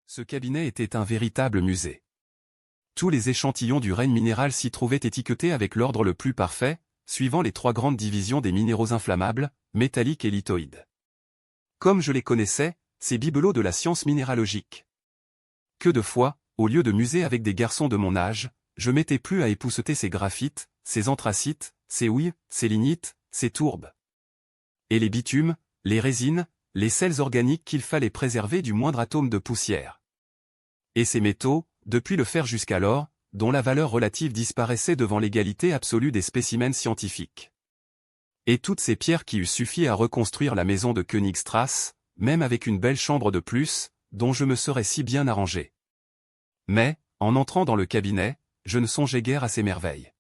Ce cabinet était un véritable musée. Tous les échantillons du règne minéral s'y trouvaient étiquetés avec l'ordre le plus parfait, suivant les trois grandes divisions des minéraux inflammables, métalliques et lithoïdes. Comme je les connaissais, ces bibelots de la science minéralogique. Que de fois, au lieu de muser avec des garçons de mon âge, je m'étais plu à épousseter ces graphites, ces anthracites, ces houilles, ces lignites, ces tourbes. Et les bitumes, les résines, les sels organiques qu'il fallait préserver du moindre atome de poussière. Et ces métaux, depuis le fer jusqu'à l'or, dont la valeur relative disparaissait devant l'égalité absolue des spécimens scientifiques. Et toutes ces pierres qui eussent suffi à reconstruire la maison de Königstrasse, même avec une belle chambre de plus, dont je me serais si bien arrangé. Mais, en entrant dans le cabinet, je ne songeais guère à ces merveilles.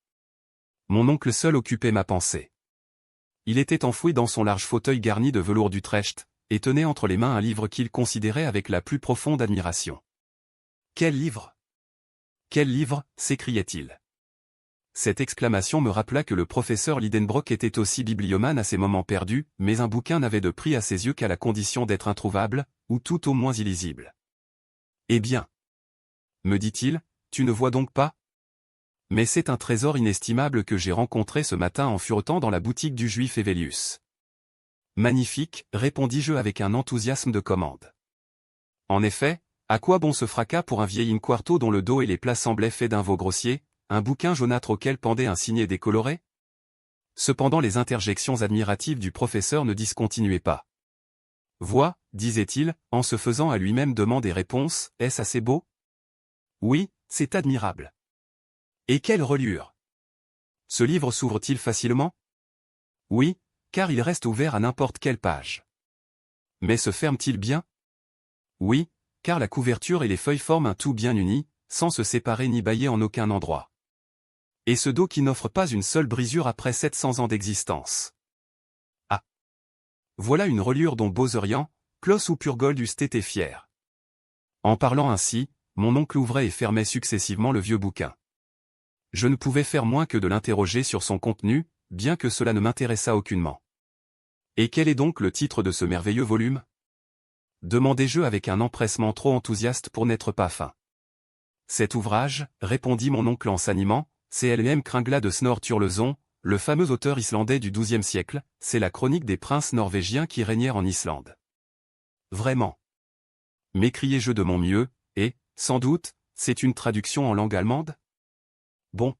Mon oncle seul occupait ma pensée. Il était enfoui dans son large fauteuil garni de velours d'Utrecht, et tenait entre les mains un livre qu'il considérait avec la plus profonde admiration. « Quel livre ! Quel livre !» s'écriait-il. Cette exclamation me rappela que le professeur Lidenbrock était aussi bibliomane à ses moments perdus, mais un bouquin n'avait de prix à ses yeux qu'à la condition d'être introuvable, ou tout au moins illisible. « Eh bien, me dit-il, tu ne vois donc pas ? Mais c'est un trésor inestimable que j'ai rencontré ce matin en furetant dans la boutique du juif Hevelius. »« Magnifique, répondis-je avec un enthousiasme de commande. En effet, à quoi bon ce fracas pour un vieil in-quarto dont le dos et les plats semblaient faits d'un veau grossier, un bouquin jaunâtre auquel pendait un signet décoloré ? Cependant les interjections admiratives du professeur ne discontinuaient pas. « Vois, disait-il, en se faisant à lui-même demande et réponse, est-ce assez beau ? Oui, c'est admirable. Et quelle reliure ! Ce livre s'ouvre-t-il facilement ? Oui, car il reste ouvert à n'importe quelle page. Mais se ferme-t-il bien ? Oui, car la couverture et les feuilles forment un tout bien uni, sans se séparer ni bâiller en aucun endroit. Et ce dos qui n'offre pas une seule brisure après 700 ans d'existence. Ah ! Voilà une reliure dont Bozerian, Kloss ou Purgold eussent été fiers. » En parlant ainsi, mon oncle ouvrait et fermait successivement le vieux bouquin. Je ne pouvais faire moins que de l'interroger sur son contenu, bien que cela ne m'intéressât aucunement. « Et quel est donc le titre de ce merveilleux volume ? » demandai-je avec un empressement trop enthousiaste pour n'être pas fin. « Cet ouvrage, répondit mon oncle en s'animant, c'est L.M. Kringla de Snorre Sturluson, le fameux auteur islandais du XIIe siècle, c'est la chronique des princes norvégiens qui régnèrent en Islande. »« Vraiment ! M'écriai-je de mon mieux, et, sans doute, c'est une traduction en langue allemande ? Bon.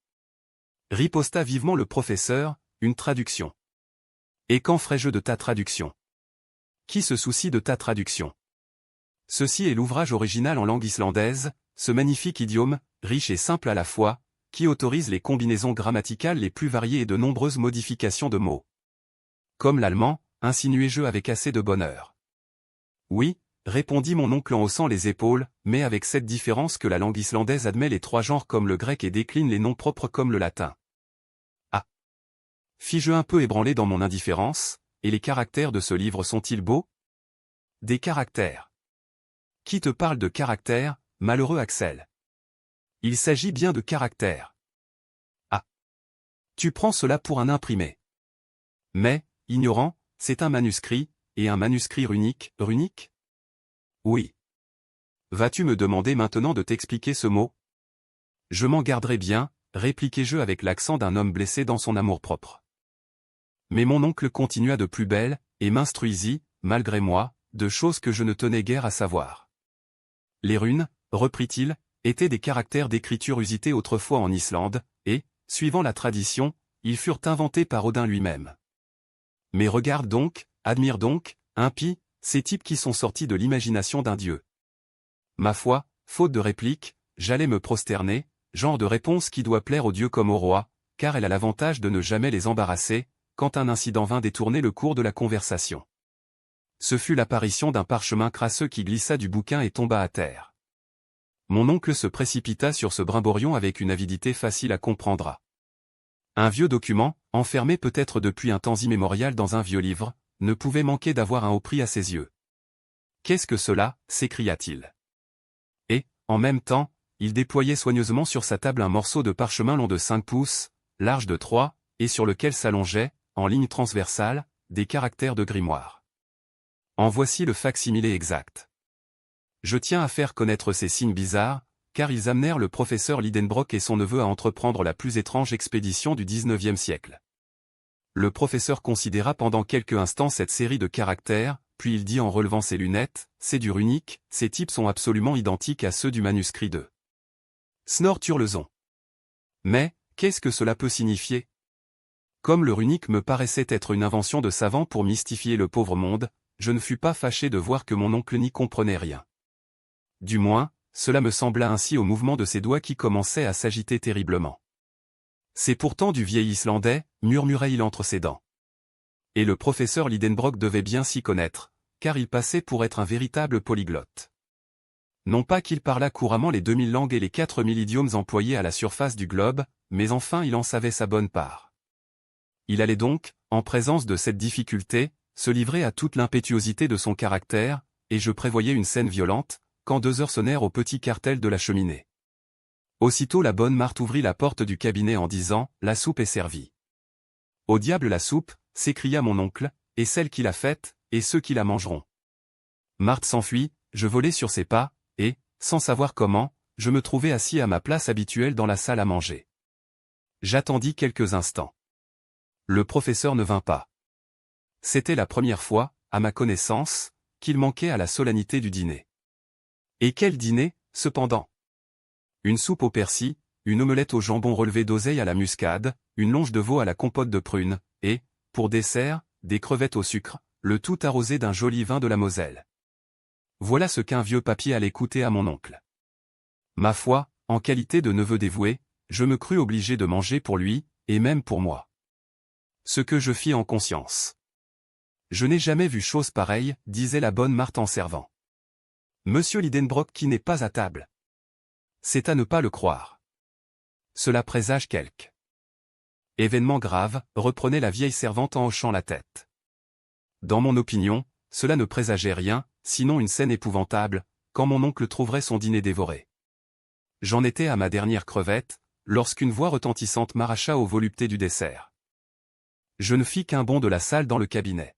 Riposta vivement le professeur, une traduction. Et quand ferai-je de ta traduction ? Qui se soucie de ta traduction ? Ceci est l'ouvrage original en langue islandaise, ce magnifique idiome, riche et simple à la fois, qui autorise les combinaisons grammaticales les plus variées et de nombreuses modifications de mots. Comme l'allemand, insinuai-je avec assez de bonheur. Oui, répondit mon oncle en haussant les épaules, mais avec cette différence que la langue islandaise admet les trois genres comme le grec et décline les noms propres comme le latin. Ah ! Fis-je un peu ébranlé dans mon indifférence, et les caractères de ce livre sont-ils beaux ? Des caractères. Qui te parle de caractères, malheureux Axel ? Il s'agit bien de caractères. Ah ! Tu prends cela pour un imprimé. Mais, ignorant, c'est un manuscrit, et un manuscrit runique, runique ? Oui. Vas-tu me demander maintenant de t'expliquer ce mot ? Je m'en garderai bien, répliquai-je avec l'accent d'un homme blessé dans son amour-propre. Mais mon oncle continua de plus belle, et m'instruisit, malgré moi, de choses que je ne tenais guère à savoir. Les runes, reprit-il, étaient des caractères d'écriture usités autrefois en Islande, et, suivant la tradition, ils furent inventés par Odin lui-même. Mais regarde donc, admire donc, impie, ces types qui sont sortis de l'imagination d'un dieu. Ma foi, faute de réplique, j'allais me prosterner, genre de réponse qui doit plaire au dieu comme au roi, car elle a l'avantage de ne jamais les embarrasser, quand un incident vint détourner le cours de la conversation. Ce fut l'apparition d'un parchemin crasseux qui glissa du bouquin et tomba à terre. Mon oncle se précipita sur ce brimborion avec une avidité facile à comprendre. Un vieux document, enfermé peut-être depuis un temps immémorial dans un vieux livre, ne pouvait manquer d'avoir un haut prix à ses yeux. « Qu'est-ce que cela » s'écria-t-il. Et, en même temps, il déployait soigneusement sur sa table un morceau de parchemin long de 5 pouces, large de 3, et sur lequel s'allongeaient, en ligne transversale, des caractères de grimoire. En voici le fac-similé exact. Je tiens à faire connaître ces signes bizarres, car ils amenèrent le professeur Lidenbrock et son neveu à entreprendre la plus étrange expédition du XIXe siècle. Le professeur considéra pendant quelques instants cette série de caractères, puis il dit en relevant ses lunettes, « C'est du runique, ces types sont absolument identiques à ceux du manuscrit de Snorre-Turleson. Mais, qu'est-ce que cela peut signifier? Comme le runique me paraissait être une invention de savants pour mystifier le pauvre monde, je ne fus pas fâché de voir que mon oncle n'y comprenait rien. Du moins, cela me sembla ainsi au mouvement de ses doigts qui commençaient à s'agiter terriblement. C'est pourtant du vieil Islandais, murmurait-il entre ses dents. Et le professeur Lidenbrock devait bien s'y connaître, car il passait pour être un véritable polyglotte. Non pas qu'il parlât couramment les 2000 langues et les 4000 idiomes employés à la surface du globe, mais enfin il en savait sa bonne part. Il allait donc, en présence de cette difficulté, se livrer à toute l'impétuosité de son caractère, et je prévoyais une scène violente, quand 2 heures sonnèrent au petit cartel de la cheminée. Aussitôt la bonne Marthe ouvrit la porte du cabinet en disant « La soupe est servie ». « Au diable la soupe !» s'écria mon oncle, « et celle qui l'a faite, et ceux qui la mangeront. » Marthe s'enfuit, je volai sur ses pas, et, sans savoir comment, je me trouvai assis à ma place habituelle dans la salle à manger. J'attendis quelques instants. Le professeur ne vint pas. C'était la première fois, à ma connaissance, qu'il manquait à la solennité du dîner. Et quel dîner, cependant! Une soupe au persil, une omelette au jambon relevé d'oseille à la muscade, une longe de veau à la compote de prunes, et, pour dessert, des crevettes au sucre, le tout arrosé d'un joli vin de la Moselle. Voilà ce qu'un vieux papier allait coûter à mon oncle. Ma foi, en qualité de neveu dévoué, je me crus obligé de manger pour lui, et même pour moi. Ce que je fis en conscience. Je n'ai jamais vu chose pareille, disait la bonne Marthe en servant. Monsieur Lidenbrock qui n'est pas à table. C'est à ne pas le croire. Cela présage quelque événement grave, reprenait la vieille servante en hochant la tête. Dans mon opinion, cela ne présageait rien, sinon une scène épouvantable, quand mon oncle trouverait son dîner dévoré. J'en étais à ma dernière crevette, lorsqu'une voix retentissante m'arracha aux voluptés du dessert. Je ne fis qu'un bond de la salle dans le cabinet.